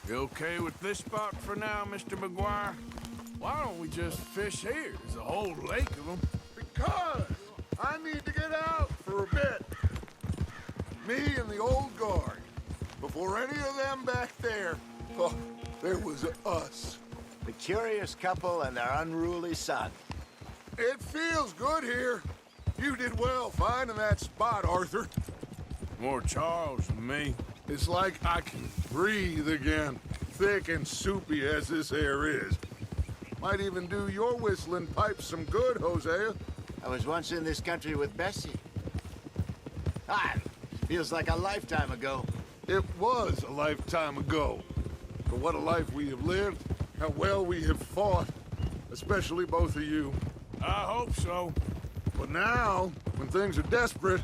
You okay with this spot for now, Mr. McGuire? Why don't we just fish here? There's a whole lake of them. Because I need to get out for a bit. Me and the old guard. Before any of them back there, oh, there was us. The curious couple and their unruly son. It feels good here. You did well finding that spot, Arthur. More Charles than me. It's like I can breathe again, thick and soupy as this air is. Might even do your whistling pipes some good, Hosea. I was once in this country with Bessie. Feels like a lifetime ago. It was a lifetime ago. But what a life we have lived, how well we have fought, especially both of you. I hope so. But now, when things are desperate,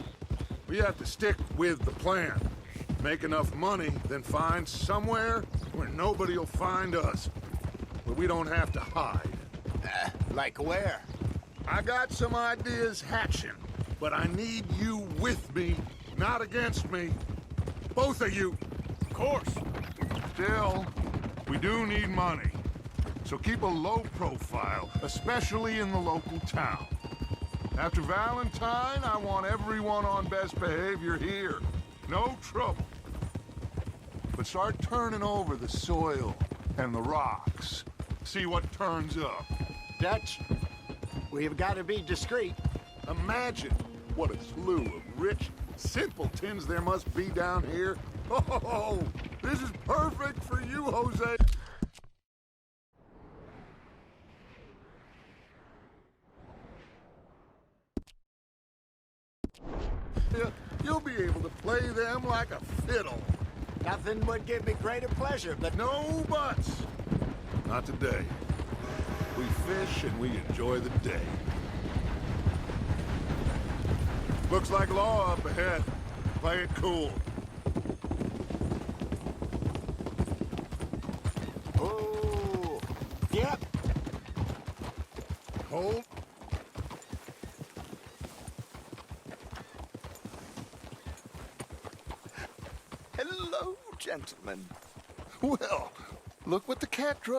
we have to stick with the plan. Make enough money, then find somewhere where nobody will find us. Where we don't have to hide. Like where? I got some ideas hatching, but I need you with me, not against me. Both of you. Of course. Still, we do need money. So keep a low profile, especially in the local town. After Valentine, I want everyone on best behavior here. No trouble. But start turning over the soil and the rocks. See what turns up. Dutch, we've got to be discreet. Imagine what a slew of rich simpletons there must be down here. Oh, this is perfect for you, Jose. You'll be able to play them like a fiddle. Nothing would give me greater pleasure, but No buts. Not today. We fish and we enjoy the day. Looks like law up ahead. Play it cool. Oh, yep. Hold. Hello, gentlemen. Well, look what the cat drew.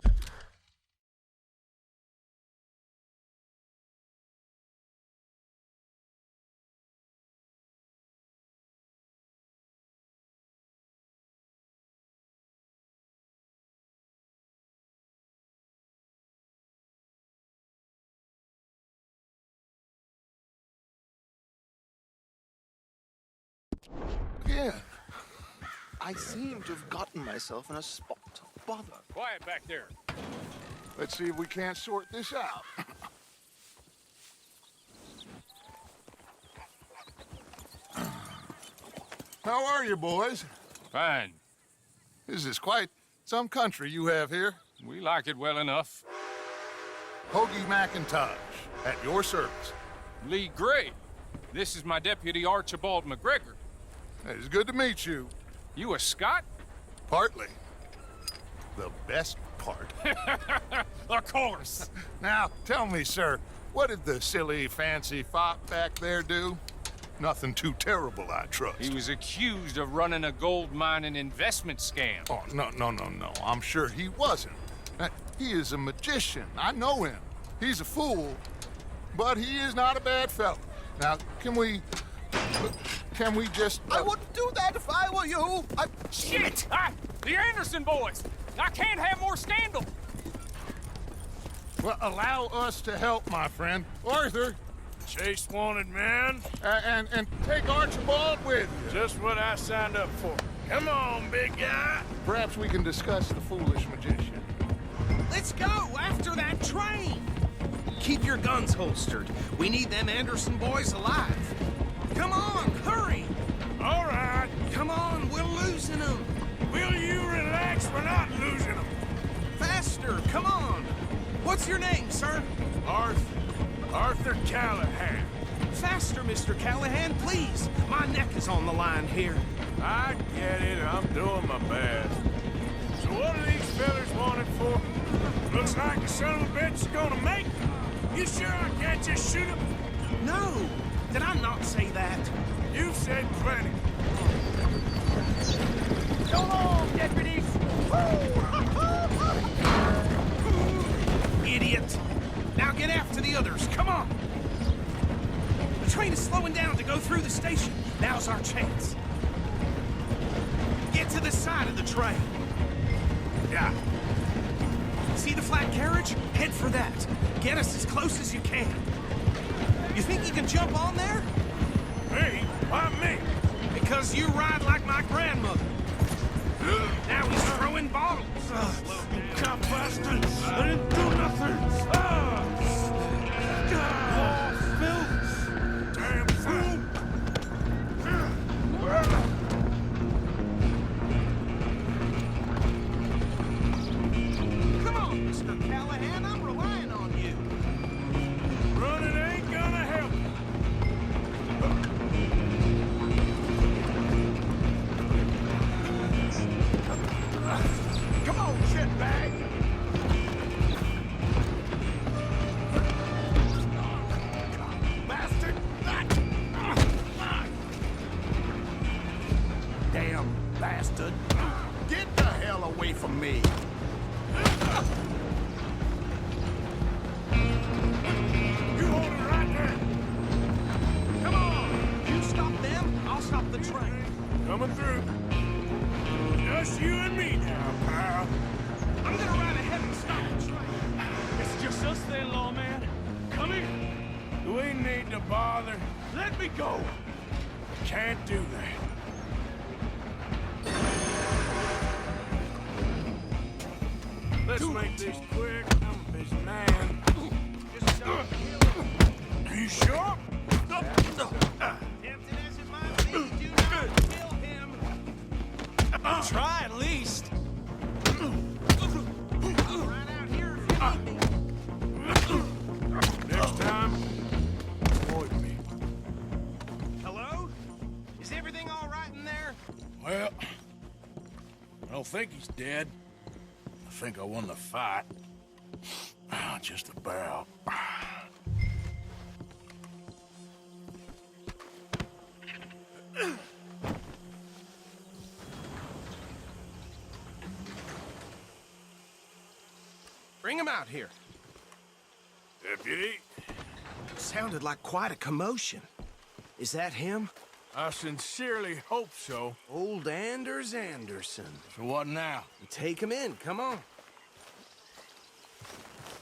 Yeah. I seem to have gotten myself in a spot of bother. Quiet back there. Let's see if we can't sort this out. How are you, boys? Fine. This is quite some country you have here. We like it well enough. Hoagie McIntosh, at your service. Lee Gray. This is my deputy Archibald McGregor. It's good to meet you. You a Scot? Partly. The best part. Of course. Now, tell me, sir, what did the silly, fancy fop back there do? Nothing too terrible, I trust. He was accused of running a gold mining investment scam. Oh, no. I'm sure he wasn't. He is a magician. I know him. He's a fool, but he is not a bad fellow. Now, can we just... I wouldn't do that if I were you. Shit! The Anderson boys! I can't have more scandal! Well, allow us to help, my friend. Arthur, Chase wanted man. and take Archibald with you. Just what I signed up for. Come on, big guy. Perhaps we can discuss the foolish magician. Let's go after that train! Keep your guns holstered. We need them Anderson boys alive. Come on, hurry! All right. Come on, we're losing them. Will you relax? We're not losing them. Faster, come on. What's your name, sir? Arthur Callahan. Faster, Mr. Callahan, please. My neck is on the line here. I get it. I'm doing my best. So what are these fellas wanted for? Looks like the son of a bitch is gonna make it. You sure I can't just shoot him? No, did I not say that? You said plenty. So long, deputies! Woo! slowing down to go through the station. Now's our chance. Get to the side of the train. Yeah. See the flat carriage? Head for that. Get us as close as you can. You think you can jump on there? Me? Why me? Because you ride like my grandmother. Now he's throwing bottles. Cop bastard! I didn't do nothing! Ah! Damn fool! Come on, Mr. Callahan, I'm relying on you. Running ain't gonna help. Come on, shitbag! Bastard! Damn bastard! Get the hell away from me! You hold it right there! Come on! You stop them, I'll stop the train. Coming through. Just you and me now, pal. I'm gonna ride ahead and stop the train. It's just us then, lawman. Come here. Do we need to bother? Let me go. Can't do that. Let's make this quick. I'm a busy man. Just don't kill him. Are you sure? Tempted as it might be, do not kill him. Try at least. Right out here if you need me. Next time, avoid me. Hello? Is everything all right in there? Well, I don't think he's dead. I think I won the fight. Just about. Bring him out here. Deputy, Sounded like quite a commotion. Is that him? I sincerely hope so. Old Anders Anderson. So what now? Take him in, come on.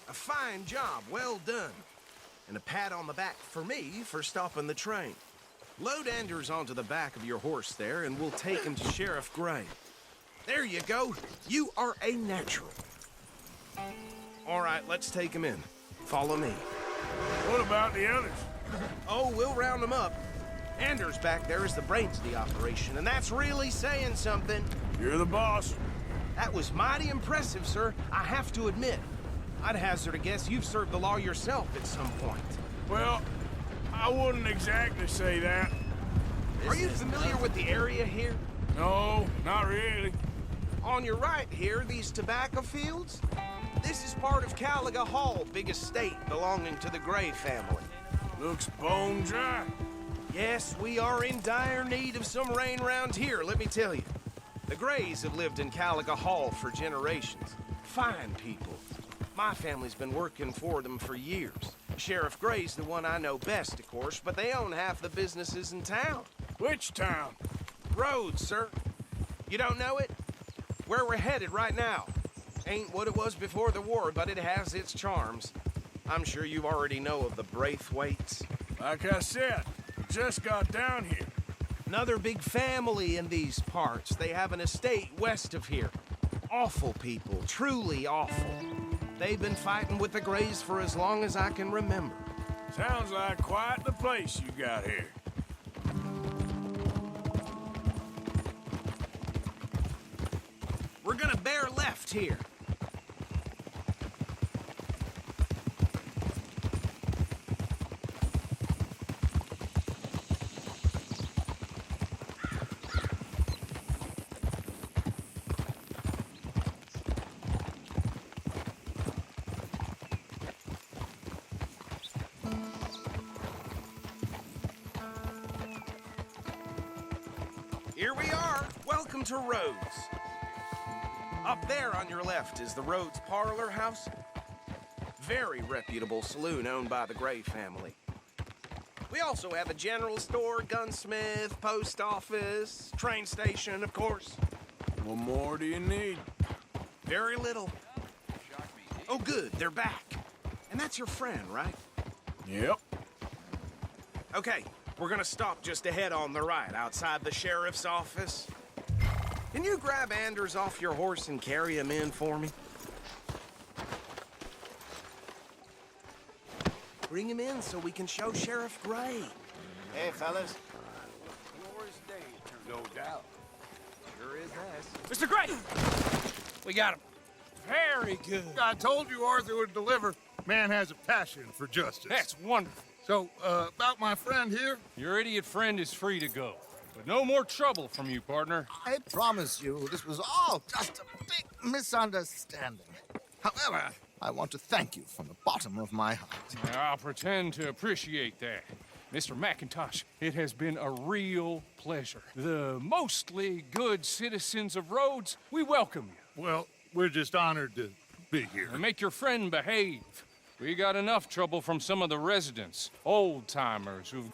A fine job, well done. And a pat on the back for me for stopping the train. Load Anders onto the back of your horse there, and we'll take him to Sheriff Gray. There you go. You are a natural. All right, let's take him in. Follow me. What about the others? Oh, we'll round them up. Anders back there is the brains of the operation, and that's really saying something. You're the boss. That was mighty impressive, sir. I have to admit. I'd hazard a guess you've served the law yourself at some point. Well, I wouldn't exactly say that. Are you familiar with the area here? No, not really. On your right here, these tobacco fields? This is part of Caliga Hall, big estate belonging to the Gray family. Looks bone dry. Yes, we are in dire need of some rain round here, let me tell you. The Grays have lived in Caliga Hall for generations. Fine people. My family's been working for them for years. Sheriff Gray's the one I know best, of course, but they own half the businesses in town. Which town? Rhodes, sir. You don't know it? Where we're headed right now. Ain't what it was before the war, but it has its charms. I'm sure you already know of the Braithwaites. Like I said, just got down here. Another big family in these parts. They have an estate west of here. Awful people, truly awful. They've been fighting with the Grays for as long as I can remember. Sounds like quite the place you got here. We're gonna bear left here. Here we are. Welcome to Rhodes. Up there on your left is the Rhodes Parlor House. Very reputable saloon owned by the Gray family. We also have a general store, gunsmith, post office, train station, of course. What more do you need? Very little. Oh, good, they're back. And that's your friend, right? Yep. Okay, we're gonna stop just ahead on the right, outside the sheriff's office. Can you grab Anders off your horse and carry him in for me? Bring him in so we can show Sheriff Gray. Hey, fellas. Glorious day, no doubt. Sure is that. Mr. Gray! We got him. Very good. I told you Arthur would deliver. Man has a passion for justice. That's wonderful. So, about my friend here? Your idiot friend is free to go. But no more trouble from you, partner. I promise you, this was all just a big misunderstanding. However, I want to thank you from the bottom of my heart. I'll pretend to appreciate that. Mr. McIntosh, it has been a real pleasure. The mostly good citizens of Rhodes, we welcome you. Well, we're just honored to be here. And make your friend behave. We got enough trouble from some of the residents, old-timers who've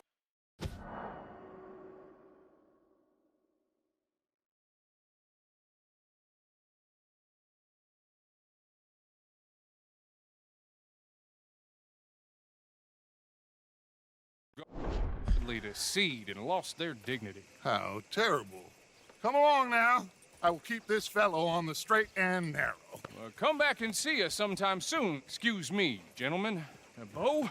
to seed and lost their dignity. How terrible. Come along now. I will keep this fellow on the straight and narrow. Come back and see us sometime soon. Excuse me, gentlemen. Bo,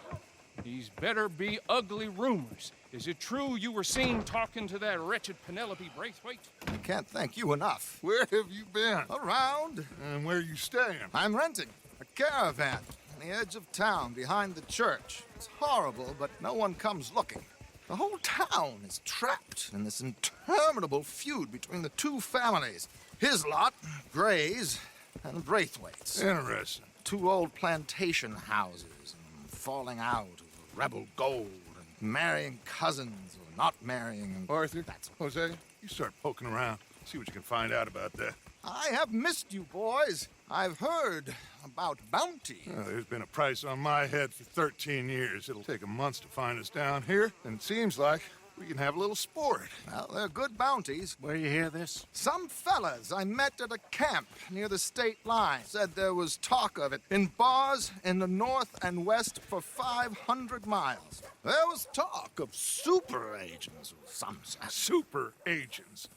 these better be ugly rumors. Is it true you were seen talking to that wretched Penelope Braithwaite? I can't thank you enough. Where have you been? Around. And where are you staying? I'm renting a caravan on the edge of town behind the church. It's horrible, but no one comes looking. The whole town is trapped in this interminable feud between the two families. His lot, Gray's, and Braithwaite's. Interesting. Two old plantation houses, and falling out over rebel gold, and marrying cousins or not marrying. And Arthur, that's Jose, you start poking around. See what you can find out about that. I have missed you, boys. I've heard about bounty. There's been a price on my head for 13 years. It'll take a month to find us down here, and it seems like we can have a little sport. Well, they're good bounties. Where you hear this? Some fellas I met at a camp near the state line said there was talk of it in bars in the north and west for 500 miles. There was talk of super agents of some sort. Super agents.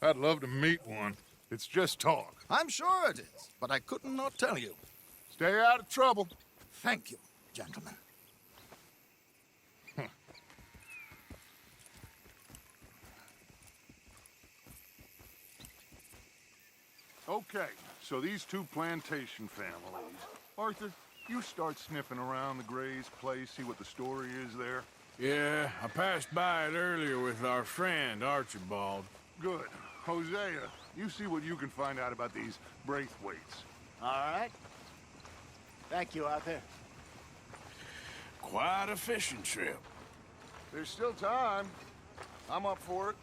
I'd love to meet one. It's just talk. I'm sure it is, but I couldn't not tell you. Stay out of trouble. Thank you, gentlemen. Okay, so these two plantation families. Arthur, you start sniffing around the Gray's place, see what the story is there. Yeah, I passed by it earlier with our friend, Archibald. Good. Hosea, you see what you can find out about these Braithwaites. All right. Thank you, Arthur. Quite a fishing trip. There's still time. I'm up for it.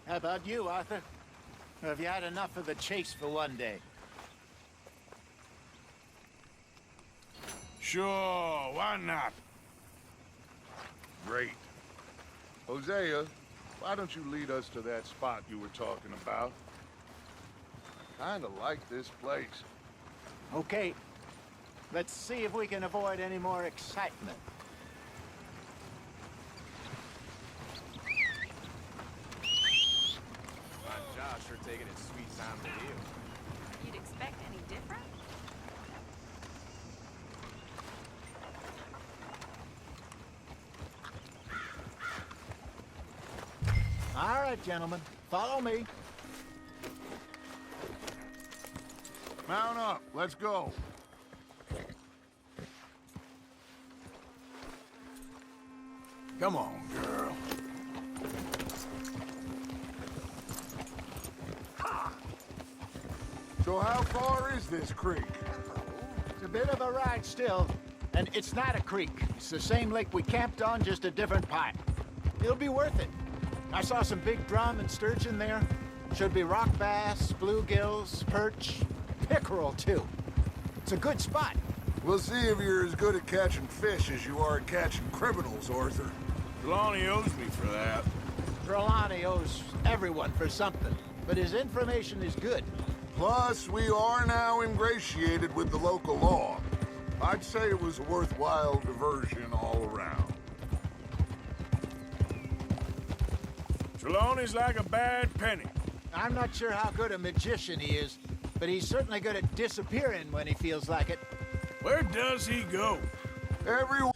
How about you, Arthur? Or have you had enough of the chase for one day? Sure, why not? Great. Hosea, why don't you lead us to that spot you were talking about? I kinda like this place. Okay. Let's see if we can avoid any more excitement. Josh, you're taking it sweet time to heal. You'd expect any different? All right, gentlemen. Follow me. Mount up. Let's go. Come on, girl. So how far is this creek? It's a bit of a ride still, and it's not a creek. It's the same lake we camped on, just a different part. It'll be worth it. I saw some big drum and sturgeon there. Should be rock bass, bluegills, perch, pickerel too. It's a good spot. We'll see if you're as good at catching fish as you are at catching criminals, Arthur. Trelawney owes me for that. Trelawney owes everyone for something, but his information is good. Plus, we are now ingratiated with the local law. I'd say it was a worthwhile diversion all around. Trelawney's like a bad penny. I'm not sure how good a magician he is, but he's certainly good at disappearing when he feels like it. Where does he go? Everyone...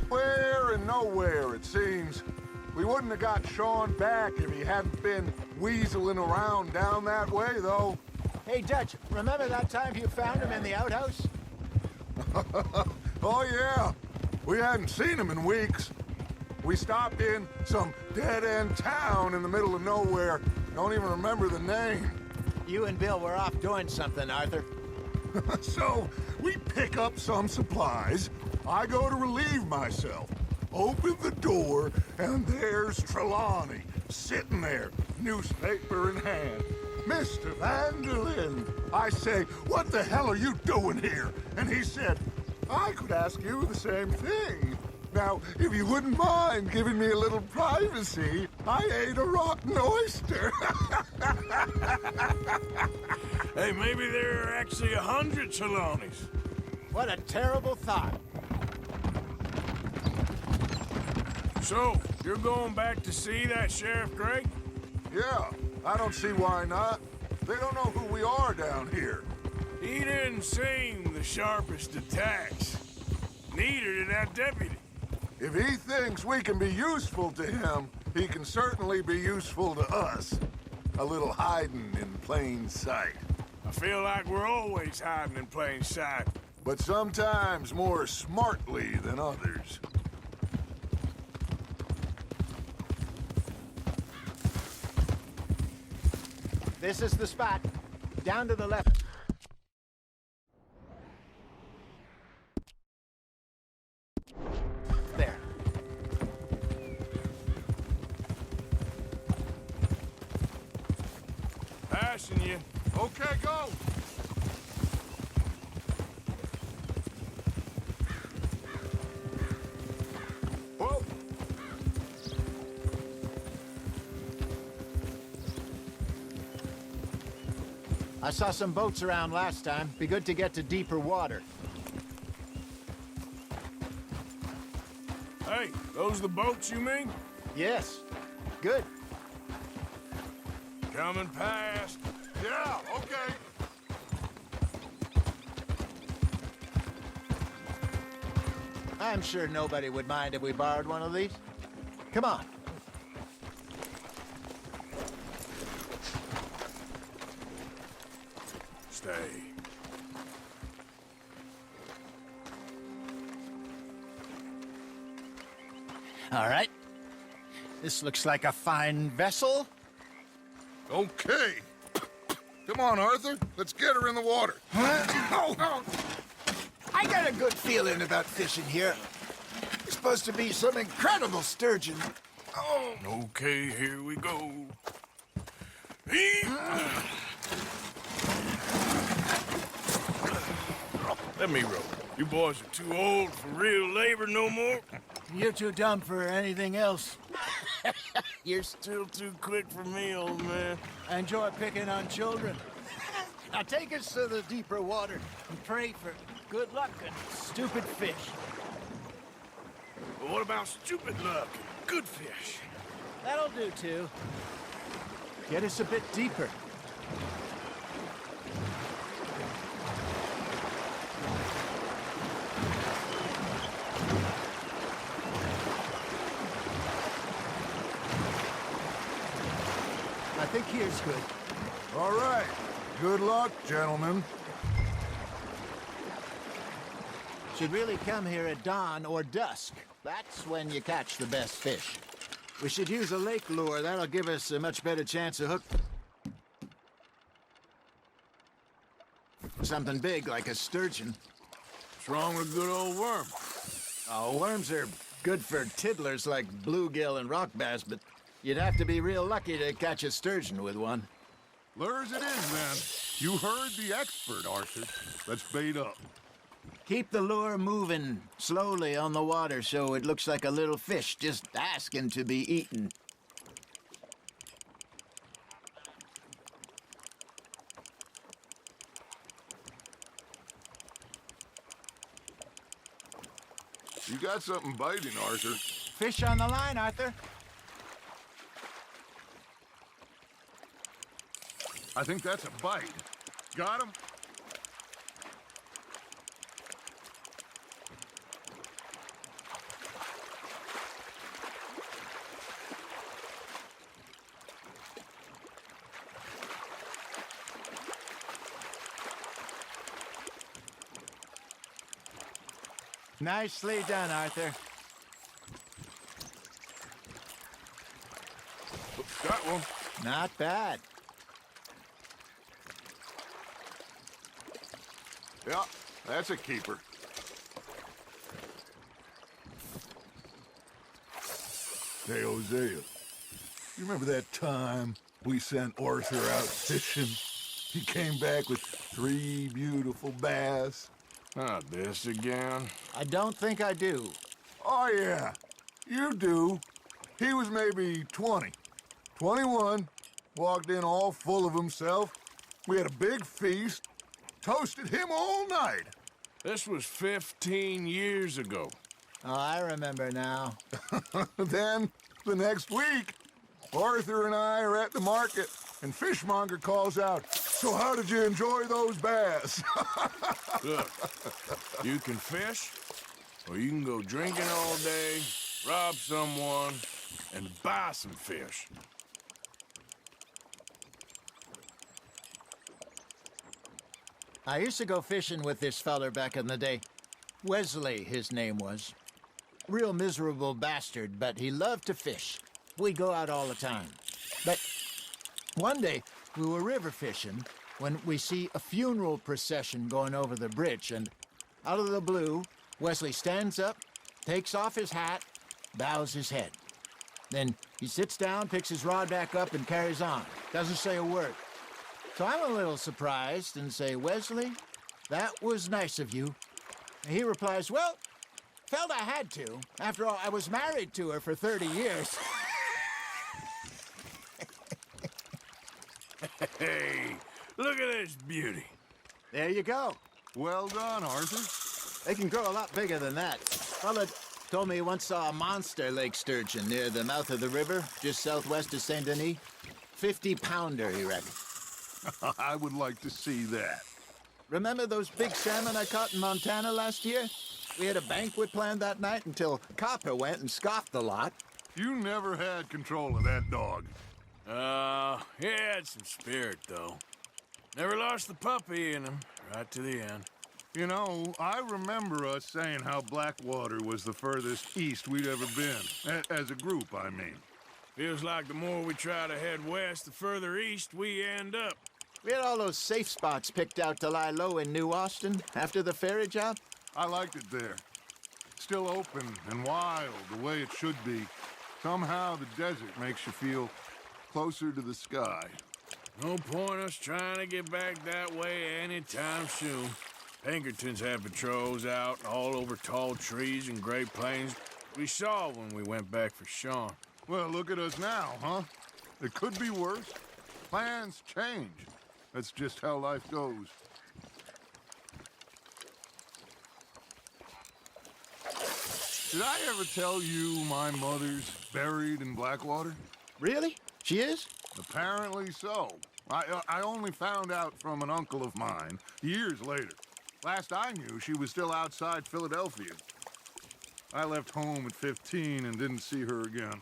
Where and nowhere, it seems. We wouldn't have got Sean back if he hadn't been weaseling around down that way, though. Hey, Dutch, remember that time you found him in the outhouse? Oh, yeah. We hadn't seen him in weeks. We stopped in some dead-end town in the middle of nowhere. Don't even remember the name. You and Bill were off doing something, Arthur. So, we pick up some supplies. I go to relieve myself. Open the door, and there's Trelawney, sitting there, newspaper in hand. Mr. Vanderlyn. I say, what the hell are you doing here? And he said, I could ask you the same thing. Now, if you wouldn't mind giving me a little privacy, I ate a rotten oyster. Hey, maybe there are actually 100 Trelawneys. What a terrible thought. So, you're going back to see that Sheriff Gray? Yeah, I don't see why not. They don't know who we are down here. He didn't seem the sharpest attacks. Neither did that deputy. If he thinks we can be useful to him, he can certainly be useful to us. A little hiding in plain sight. I feel like we're always hiding in plain sight. But sometimes more smartly than others. This is the spot. Down to the left. There. Passing you. Okay, go! Whoa! I saw some boats around last time. Be good to get to deeper water. Hey, those the boats you mean? Yes. Good. Coming past. Yeah, okay. I'm sure nobody would mind if we borrowed one of these. Come on. Stay. All right. This looks like a fine vessel. Okay. Come on, Arthur. Let's get her in the water. I got a good feeling about fishing here. It's supposed to be some incredible sturgeon. Okay, here we go. Heave. Let me roll. You boys are too old for real labor no more. You're too dumb for anything else. You're still too quick for me, old man. I enjoy picking on children. Now take us to the deeper water and pray for good luck and stupid fish. But what about stupid luck and good fish? That'll do, too. Get us a bit deeper. I think here's good. All right. Good luck, gentlemen. Should really come here at dawn or dusk. That's when you catch the best fish. We should use a lake lure. That'll give us a much better chance of hook. Something big like a sturgeon. What's wrong with a good old worm? Oh, worms are good for tiddlers like bluegill and rock bass, but you'd have to be real lucky to catch a sturgeon with one. Lures it is, then. You heard the expert, Arthur. Let's bait up. Keep the lure moving slowly on the water so it looks like a little fish just asking to be eaten. You got something biting, Arthur. Fish on the line, Arthur. I think that's a bite. Got him? Nicely done, Arthur. Got one. Not bad. Yeah, that's a keeper. Hey, Hosea. You remember that time we sent Arthur out fishing? He came back with 3 beautiful bass. Not this again. I don't think I do. Oh, yeah. You do. He was maybe 20. 21. Walked in all full of himself. We had a big feast. Toasted him all night. This was 15 years ago. Oh, I remember now. Then, the next week, Arthur and I are at the market, and Fishmonger calls out, "So how did you enjoy those bass?" Look, you can fish, or you can go drinking all day, rob someone, and buy some fish. I used to go fishing with this feller back in the day. Wesley, his name was. Real miserable bastard, but he loved to fish. We'd go out all the time. But one day, we were river fishing when we see a funeral procession going over the bridge, and out of the blue, Wesley stands up, takes off his hat, bows his head. Then he sits down, picks his rod back up, and carries on. Doesn't say a word. So I'm a little surprised and say, "Wesley, that was nice of you." And he replies, "Well, felt I had to. After all, I was married to her for 30 years. Hey, look at this beauty. There you go. Well done, Arthur. They can grow a lot bigger than that. Fella told me he once saw a monster lake sturgeon near the mouth of the river, just southwest of St. Denis. 50-pounder, he reckoned. I would like to see that. Remember those big salmon I caught in Montana last year? We had a banquet planned that night until Copper went and scoffed the lot. You never had control of that dog. He had some spirit, though. Never lost the puppy in him, right to the end. You know, I remember us saying how Blackwater was the furthest east we'd ever been. As a group, I mean. Feels like the more we try to head west, the further east we end up. We had all those safe spots picked out to lie low in New Austin after the ferry job. I liked it there. Still open and wild, the way it should be. Somehow the desert makes you feel closer to the sky. No point us trying to get back that way anytime soon. Pinkertons had patrols out all over tall trees and Great Plains. We saw when we went back for Sean. Well, look at us now, huh? It could be worse. Plans change. That's just how life goes. Did I ever tell you my mother's buried in Blackwater? Really? She is? Apparently so. I only found out from an uncle of mine years later. Last I knew, she was still outside Philadelphia. I left home at 15 and didn't see her again.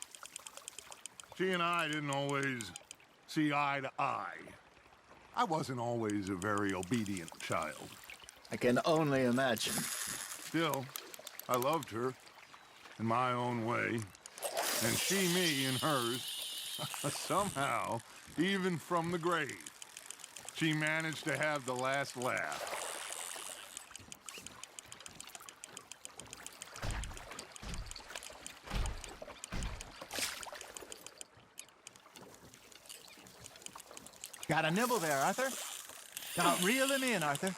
She and I didn't always see eye to eye. I wasn't always a very obedient child. I can only imagine. Still, I loved her in my own way, and she me in hers. Somehow, even from the grave, she managed to have the last laugh. Got a nibble there, Arthur? Now reel him in, Arthur.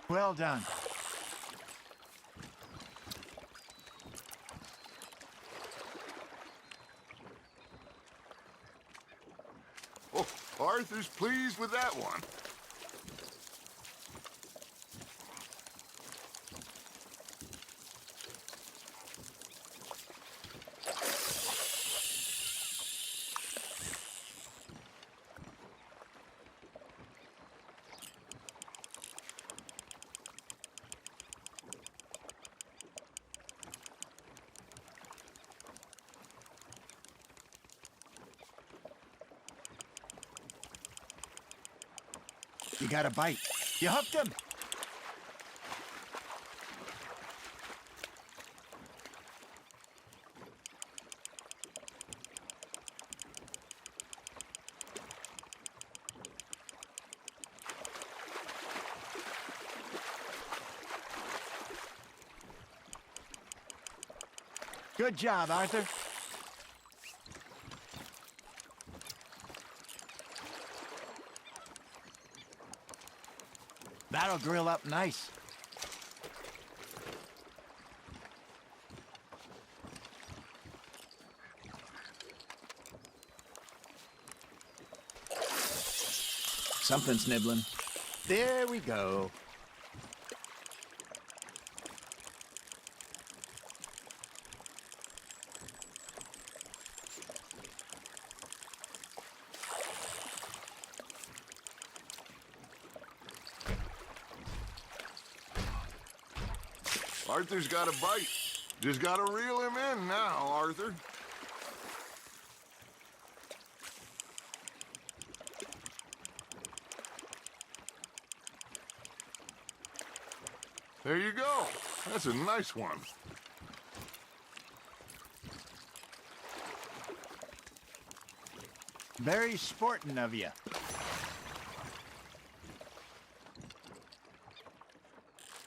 Well done. Oh, Arthur's pleased with that one. You got a bite. You hooked him. Good job, Arthur. That'll grill up nice. Something's nibbling. There we go. Arthur's got a bite. Just gotta reel him in now, Arthur. There you go. That's a nice one. Very sporting of you.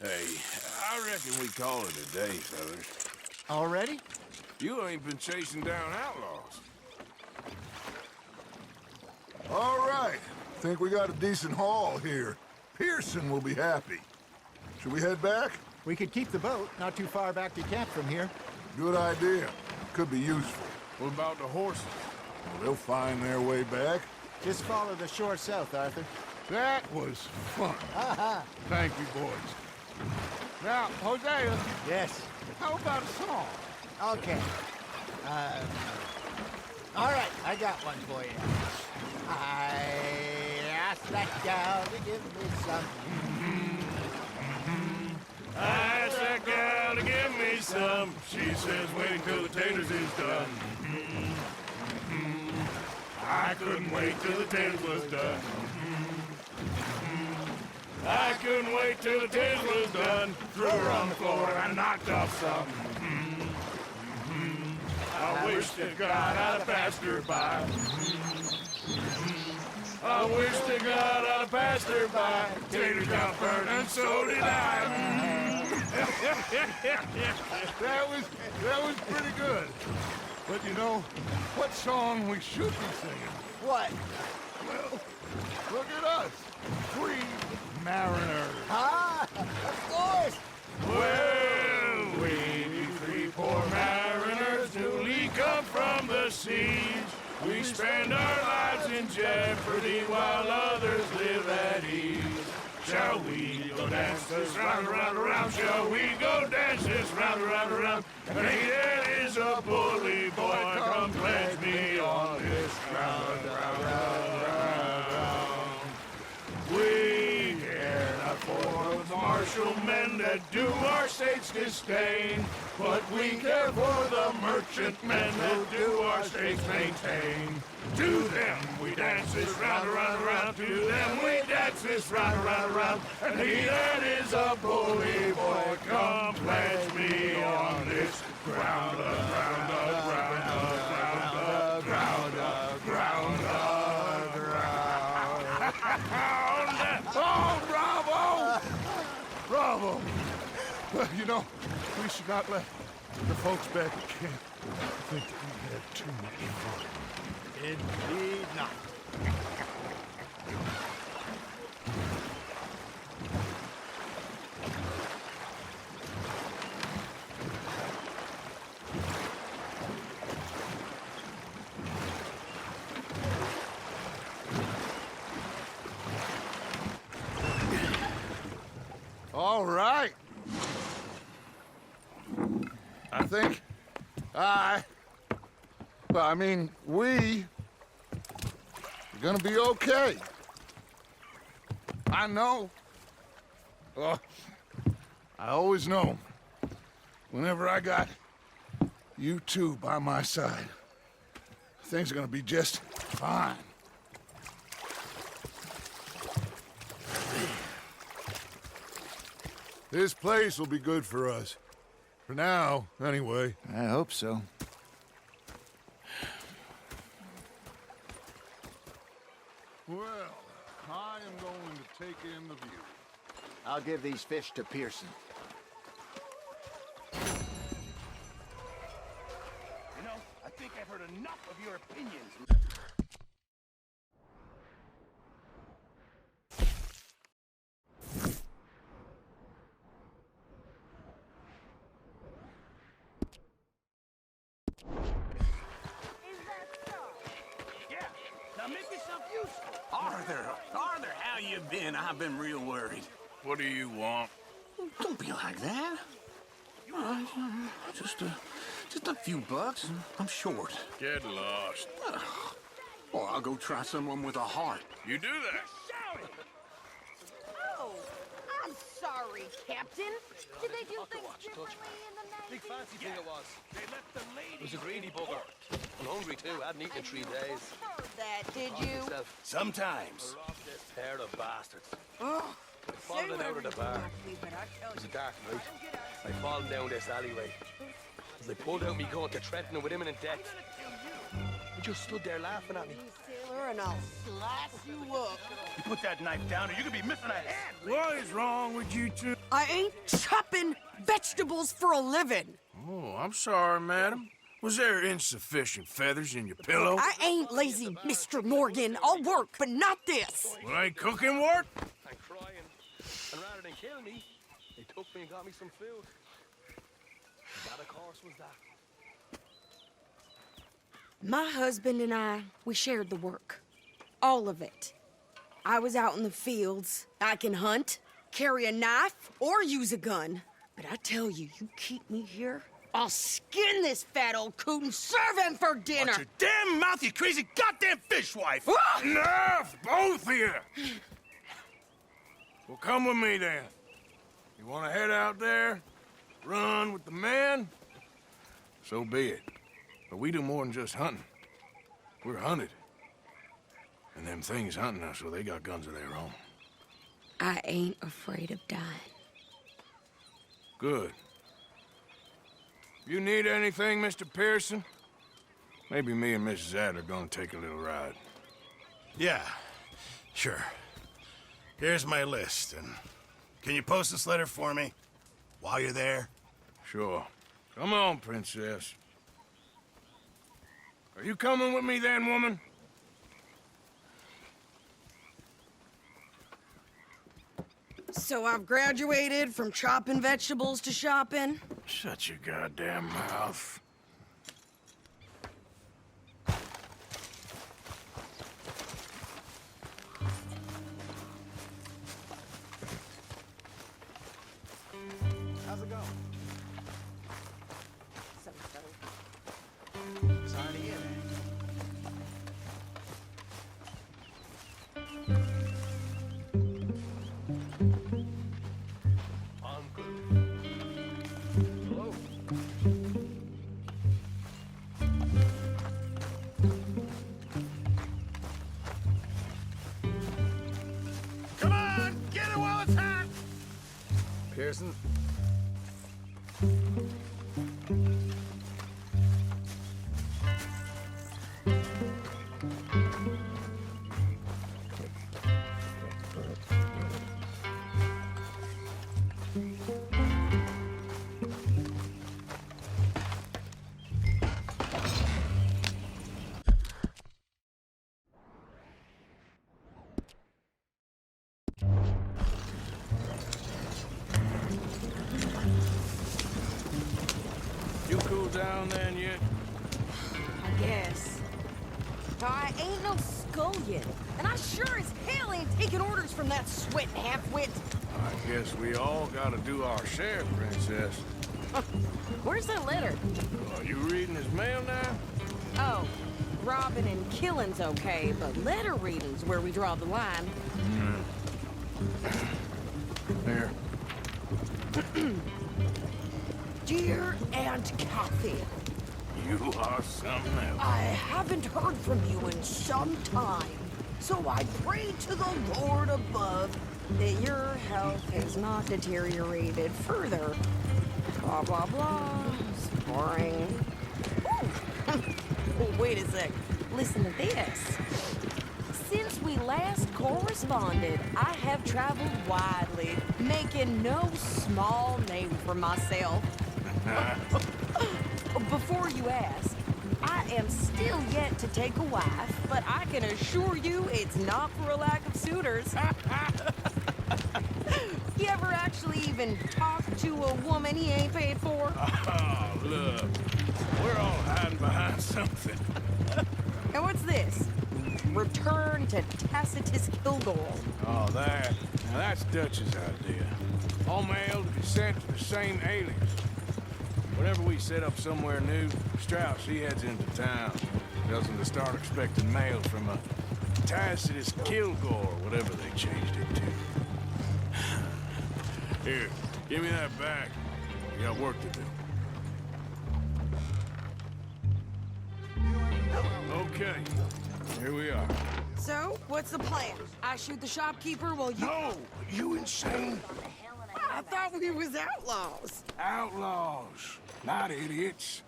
Hey, I reckon we call it a day, fellas. Already? You ain't been chasing down outlaws. All right. Think we got a decent haul here. Pearson will be happy. Should we head back? We could keep the boat not too far back to camp from here. Good idea. Could be useful. What about the horses? Well, they'll find their way back. Just follow the shore south, Arthur. That was fun. Thank you, boys. Now, Hosea, Yes. how about a song? Okay. All right, I got one for you. I asked that gal to give me some. I asked that gal to give me some. She says waiting till the taters is done. I couldn't wait till the taters was done. I couldn't wait till the taste was done. Threw her on the floor and I knocked off something. I wish to God I'd have passed her by. I wish to God I'd have passed her by. Tater got burned and so did I. That was pretty good. But you know, what song we should be singing? What? Well, look at us. Free mariners. Ah, of course. Well, we three poor mariners newly come from the seas. We spend our lives in jeopardy while others live at ease. Shall we go dance this round, around, around? Shall we go dance this round, around, around? And there is a bully boy, come pledge me on this round, round, round, round. We care not for the martial men that do our states disdain, but we care for the merchant men that do our states maintain. To them we dance this round, around, around. To them we dance this round, around, around. And he that is a bully boy, come pledge me on this ground, ground, ground, ground, ground, ground, ground. Oh, bravo! Bravo! Well, you know, we should not let the folks back at camp think that we had too much fun. Indeed not. All right. I think we are gonna be okay. I know. I always know. Whenever I got you two by my side, things are gonna be just fine. This place will be good for us. For now, anyway. I hope so. Well, I am going to take in the view. I'll give these fish to Pearson. You know, I think I've heard enough of your opinions. Yeah, now make yourself useful. Arthur, how you been? I've been real worried. What do you want? Don't be like that. Just a few bucks. I'm short. Get lost. Or I'll go try someone with a heart. You do that. Oh, I'm sorry, Captain. Did they do things differently in the 90s? Big fancy thing it was. They let the It ladies was a greedy bugger. I'm hungry too. I hadn't eaten in 3 days. Heard that, did you? Myself, Sometimes. I robbed this pair of bastards. Oh, I followed them out of the bar. but I tell It was a you, dark night. I fallen down this alleyway. As they pulled out me gun to threaten them with imminent death. They just stood there laughing at me. sailor, and I'll slice you up. You put that knife down or you could be missing a hand. What is wrong with you two? I ain't chopping vegetables for a living. Oh, I'm sorry, madam. Was there insufficient feathers in your pillow? I ain't lazy, Mr. Morgan. I'll work, but not this. Well, ain't cooking work? And crying. And rather than kill me, they took me and got me some food. That, of course, was that. My husband and I, we shared the work. All of it. I was out in the fields. I can hunt, carry a knife, or use a gun. But I tell you, you keep me here, I'll skin this fat old coot and serve him for dinner. Watch your damn mouth, you crazy goddamn fishwife! Ah! Enough, both of you! Well, come with me then. You want to head out there, run with the men? So be it. But we do more than just hunting. We're hunted. And them things hunting us, well, they got guns of their own. I ain't afraid of dying. Good. You need anything, Mr. Pearson? Maybe me and Mrs. Adler gonna take a little ride. Yeah, sure. Here's my list, and can you post this letter for me while you're there? Sure. Come on, Princess. Are you coming with me then, woman? So I've graduated from chopping vegetables to shopping? Shut your goddamn mouth. How's it going? Sorry to hear that. I'm good. Hello. Come on, get it while it's hot! Pearson? You cool down then yet? I guess. I ain't no scullion, and I sure as hell ain't taking orders from that sweating half-wit. I guess we all gotta do our share, Princess. Where's that letter? Are you reading his mail now? Oh, robbing and killing's okay, but letter reading's where we draw the line. There. Dear Aunt Kathy, You are something else. I haven't heard from you in some time, so I pray to the Lord above that your health has not deteriorated further. Blah, blah, blah. It's boring. Oh, wait a sec. Listen to this. Since we last corresponded, I have traveled widely, making no small name for myself. Before you ask, I am still yet to take a wife, but I can assure you it's not for a lack of suitors. You ever actually even talk to a woman he ain't paid for? Oh, look. We're all hiding behind something. And what's this? Return to Tacitus Kilgore. Oh, that. Now that's Dutch's idea. All mail to be sent to the same alias. Whenever we set up somewhere new, Strauss, he heads into town. Tells him to start expecting mail from a Tacitus Kilgore, whatever they changed it to. Here, give me that back. We got work to do. Okay, here we are. So, what's the plan? I shoot the shopkeeper while you... No! You insane? I thought we was outlaws. Outlaws, not idiots.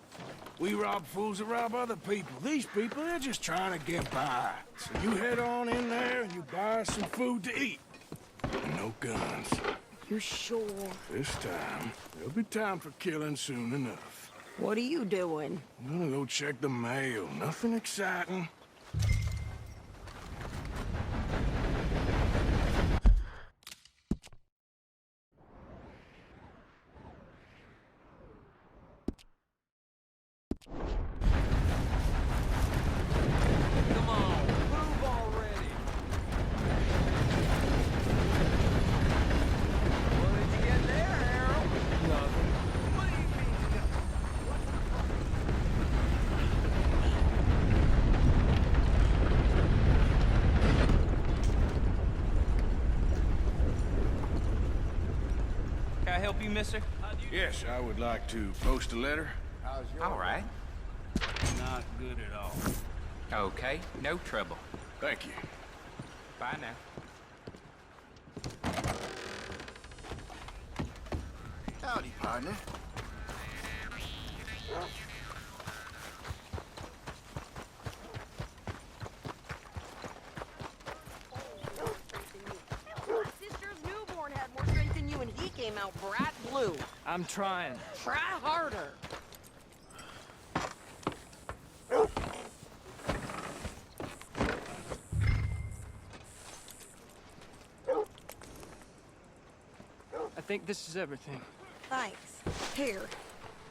We rob fools that rob other people. These people, they're just trying to get by. So you head on in there and you buy us some food to eat. And no guns. You're sure? This time, there'll be time for killing soon enough. What are you doing? I'm gonna go check the mail. Nothing exciting. Come on, move already. What did you get there, Harold? Nothing. What do you mean you got... Can I help you, mister? Yes, I would like to post a letter. All right. Not good at all. Okay, no trouble. Thank you. Bye now. Howdy, partner. My sister's newborn had more strength than you, and he came out bright blue. I'm trying. Try harder. I think this is everything. Thanks. Here,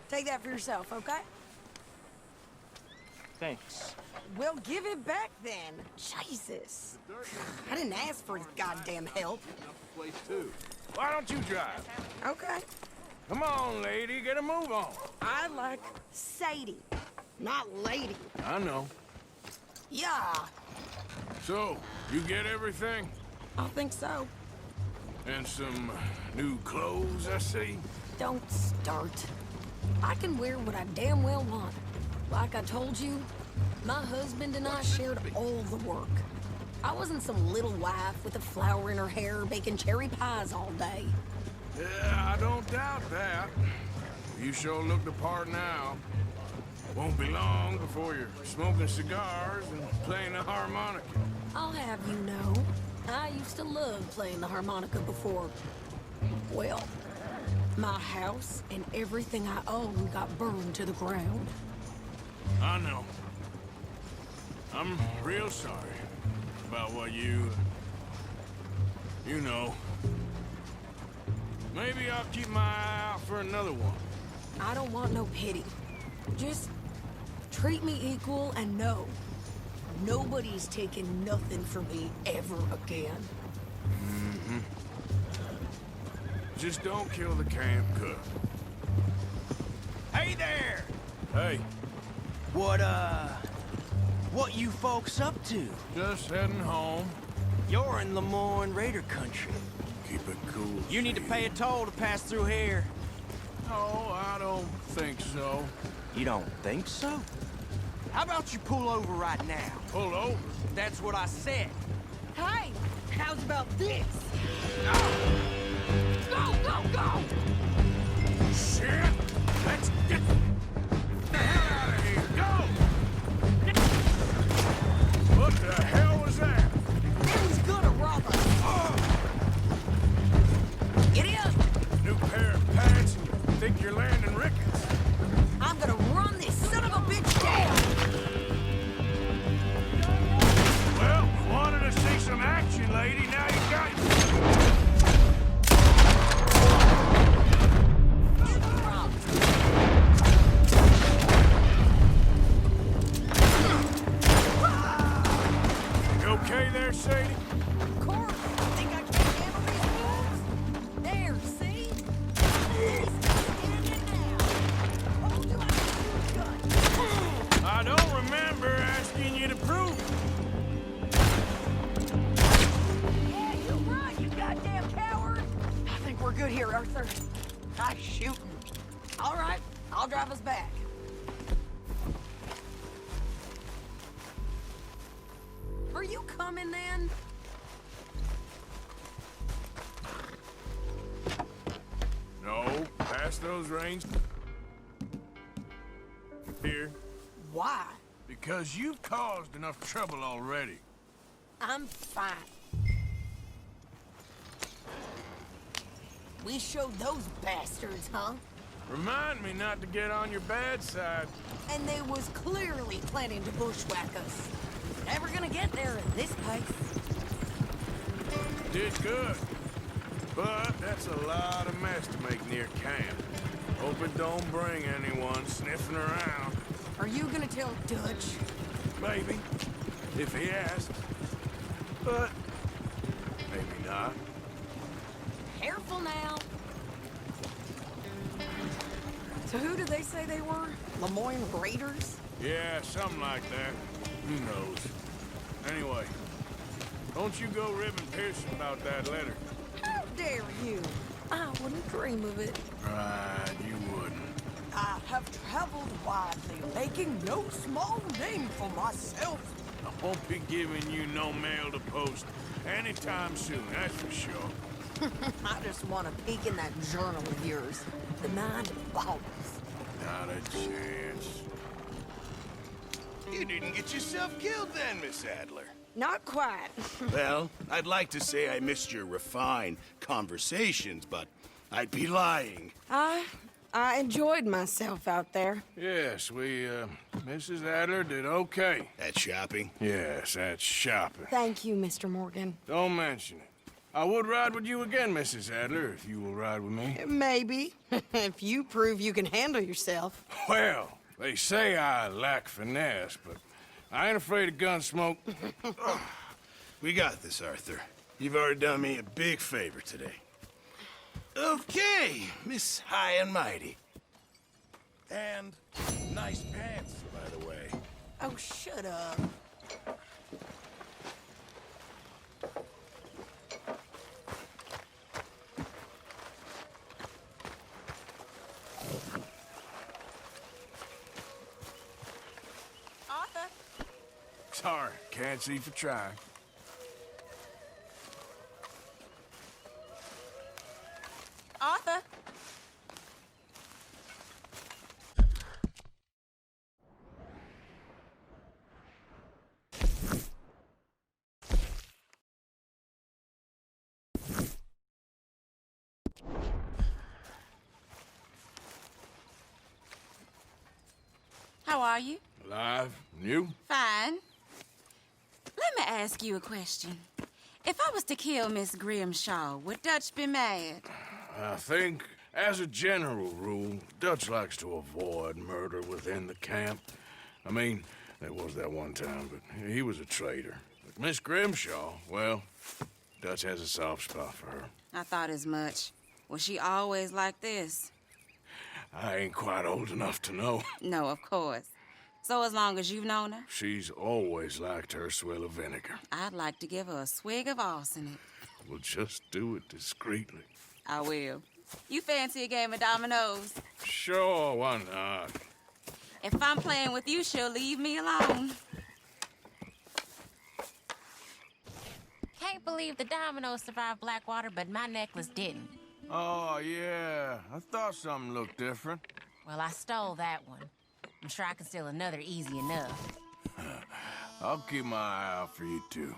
take that for yourself, okay? Thanks. Well, give it back then. Jesus. I didn't ask for his goddamn help. Place too. Why don't you drive? Okay. Come on, lady, get a move on. I like Sadie, not lady. I know. Yeah, So, you get everything? I think so. And some new clothes, I see? Don't start. I can wear what I damn well want. Like I told you, my husband and I shared all the work. I wasn't some little wife with a flower in her hair baking cherry pies all day. Yeah, I don't doubt that. You sure look the part now. Won't be long before you're smoking cigars and playing the harmonica. I'll have you know, I used to love playing the harmonica before. Well, my house and everything I own got burned to the ground. I know. I'm real sorry about what you know. Maybe I'll keep my eye out for another one. I don't want no pity. Just treat me equal and know nobody's taking nothing from me ever again. Mm-hmm. Just don't kill the camp cook. Hey there! Hey, What you folks up to? just heading home. You're in Lemoyne Raider country. Keep it cool. You need to pay a toll to pass through here. No, I don't think so. You don't think so? How about you pull over right now? Pull over? That's what I said. Hey, how's about this? Go, go, go! Shit! Let's get the hell out of here! Go! What the hell was that? Who's gonna rob us? Get in! New pair of pants and you think you're landing Ricketts. I'm gonna run this son of a bitch down! Well, wanted to see some action, lady. Now you got You okay there, Sadie? Of course! Think I can't handle these wolves? There, see? He's standing now. Told you I could use guns. I don't remember asking you to prove it. Yeah, you run, you goddamn coward! I think we're good here, Arthur. I'm shooting. All right, I'll drive us back. Are you coming, then? No, past those reins. Here. Why? Because you've caused enough trouble already. I'm fine. We showed those bastards, huh? Remind me not to get on your bad side. And they was clearly planning to bushwhack us. Never gonna get there at this pace. Did good. But that's a lot of mess to make near camp. Hope it don't bring anyone sniffing around. Are you gonna tell Dutch? Maybe. If he asks. But maybe not. Careful now. So who did they say they were? Lemoyne Raiders? Yeah, something like that. Who knows? Anyway, don't you go ribbing Pearson about that letter. How dare you? I wouldn't dream of it. Right, you wouldn't. I have traveled widely, making no small name for myself. I won't be giving you no mail to post anytime soon, that's for sure. I just want to peek in that journal of yours. The mind boggles. Not a chance. You didn't get yourself killed then, Miss Adler. Not quite. Well, I'd like to say I missed your refined conversations, but I'd be lying. I enjoyed myself out there. Yes, Mrs. Adler did okay. At shopping? Yes, that's shopping. Thank you, Mr. Morgan. Don't mention it. I would ride with you again, Mrs. Adler, if you will ride with me. Maybe. If you prove you can handle yourself. Well, they say I lack finesse, but I ain't afraid of gun smoke. We got this, Arthur. You've already done me a big favor today. Okay, Miss High and Mighty. And nice pants, by the way. Oh, shut up. Arthur. Sorry, can't see for trying. Arthur. How are you? Alive? And you? Fine. Let me ask you a question. If I was to kill Miss Grimshaw, would Dutch be mad? I think, as a general rule, Dutch likes to avoid murder within the camp. I mean, there was that one time, but he was a traitor. But Miss Grimshaw, well, Dutch has a soft spot for her. I thought as much. Was she always like this? I ain't quite old enough to know. No, of course. So as long as you've known her? She's always liked her swill of vinegar. I'd like to give her a swig of arsenic. We'll just do it discreetly. I will. You fancy a game of dominoes? Sure, why not? If I'm playing with you, she'll leave me alone. Can't believe the dominoes survived Blackwater, but my necklace didn't. Oh, yeah. I thought something looked different. Well, I stole that one. I'm sure I can steal another easy enough. I'll keep my eye out for you, too.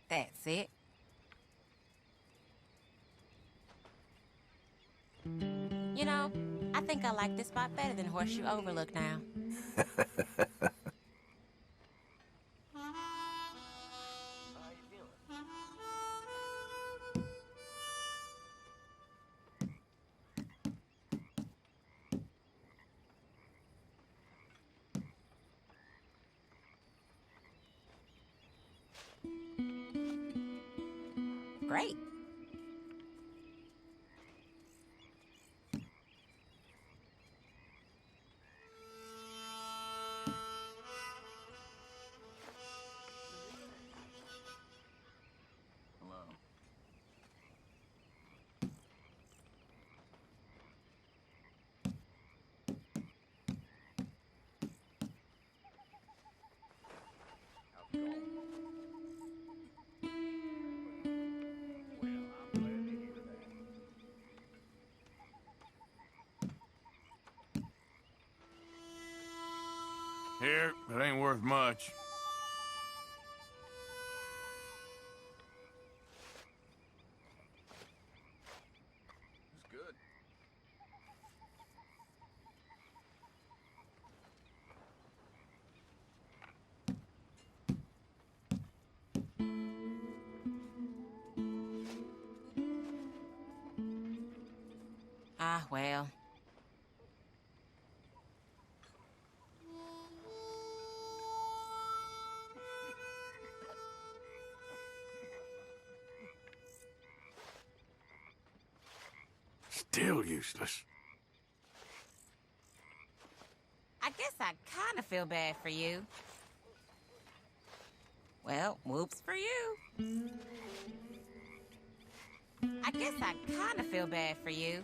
That's it. You know, I think I like this spot better than Horseshoe Overlook now. Great. Here, it ain't worth much. It's good. Ah, well. Still useless. I guess I kind of feel bad for you. Well, whoops for you. I guess I kind of feel bad for you.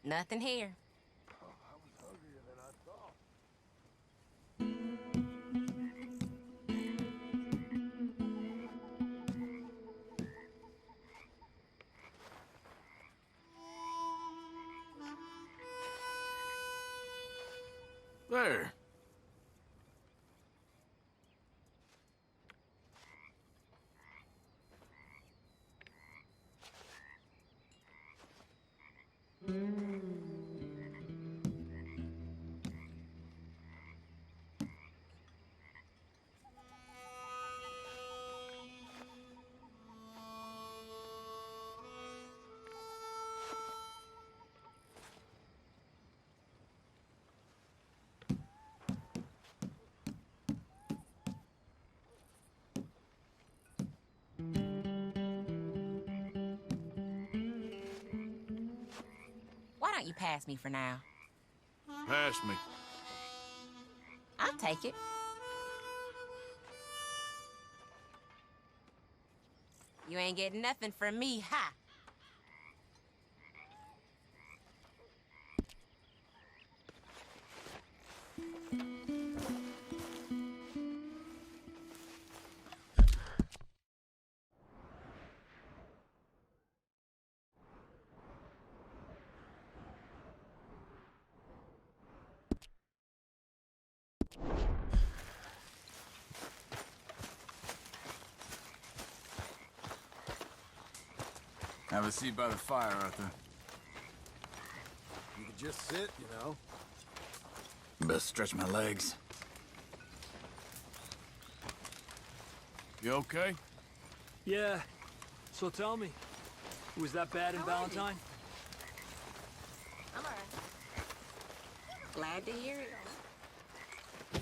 Nothing here. There. Why don't you pass me for now? Pass me. I'll take it. You ain't getting nothing from me, ha! Have a seat by the fire, Arthur. You could just sit, you know. Best stretch my legs. You okay? Yeah. So tell me, was that bad in Valentine? I'm alright. Glad to hear it.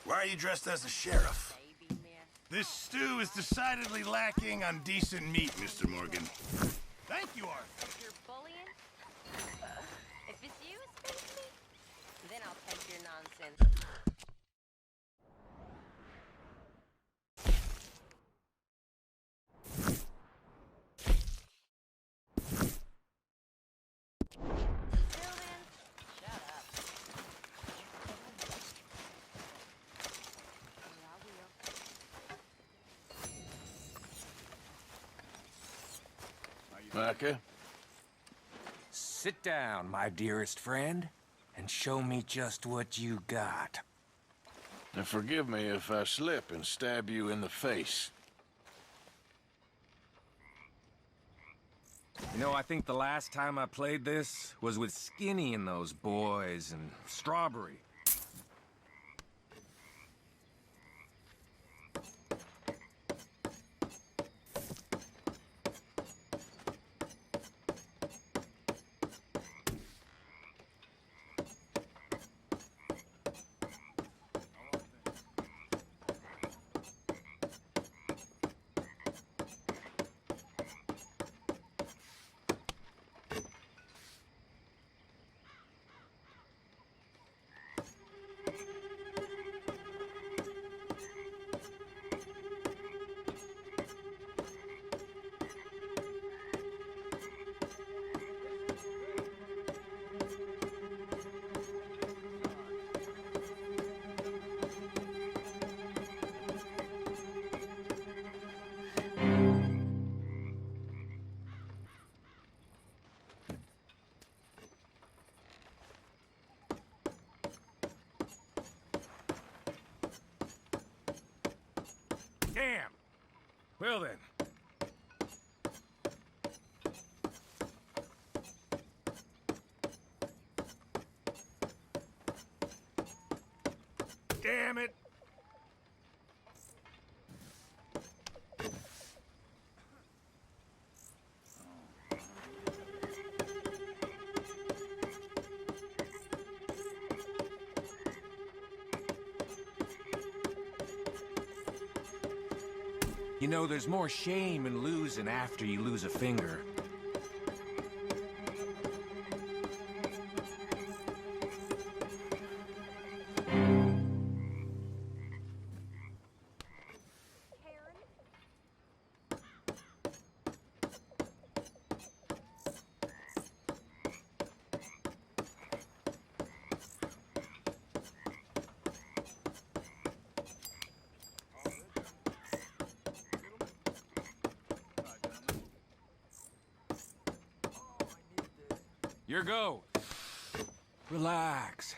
Why are you dressed as a sheriff? This stew is decidedly lacking on decent meat, Mr. Morgan. Thank you, Arthur. You're bullying? If it's you, it's me. Then I'll take your nonsense. Micah? Sit down, my dearest friend, and show me just what you got. And forgive me if I slip and stab you in the face. You know, I think the last time I played this was with Skinny and those boys and Strawberry. Damn! Well then. You know, there's more shame in losing after you lose a finger. Your go. Relax.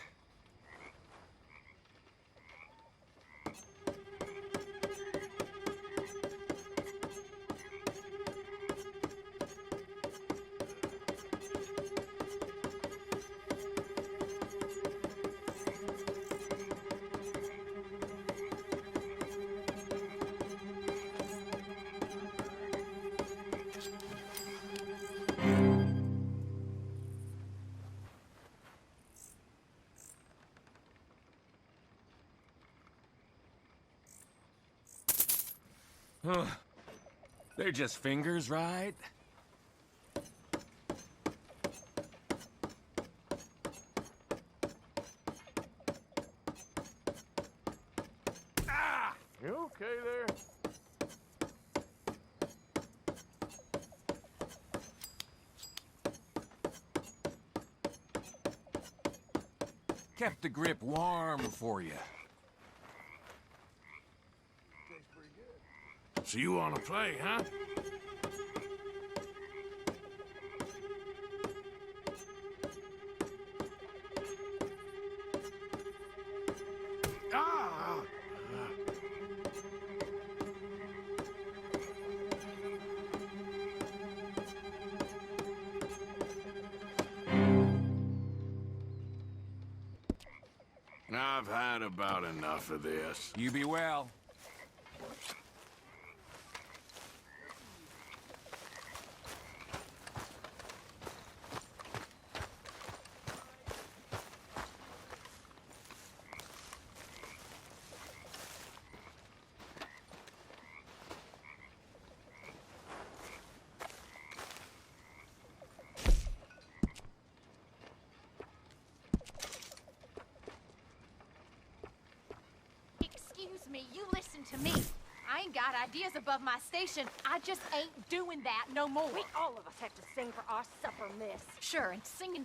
They're just fingers, right? Ah! You okay there? Kept the grip warm for you. So you want to play, huh? Ah! I've had about enough of this. You be well. Excuse me, you listen to me. I ain't got ideas above my station. I just ain't doing that no more. We all of us have to sing for our supper, miss. Sure, and singing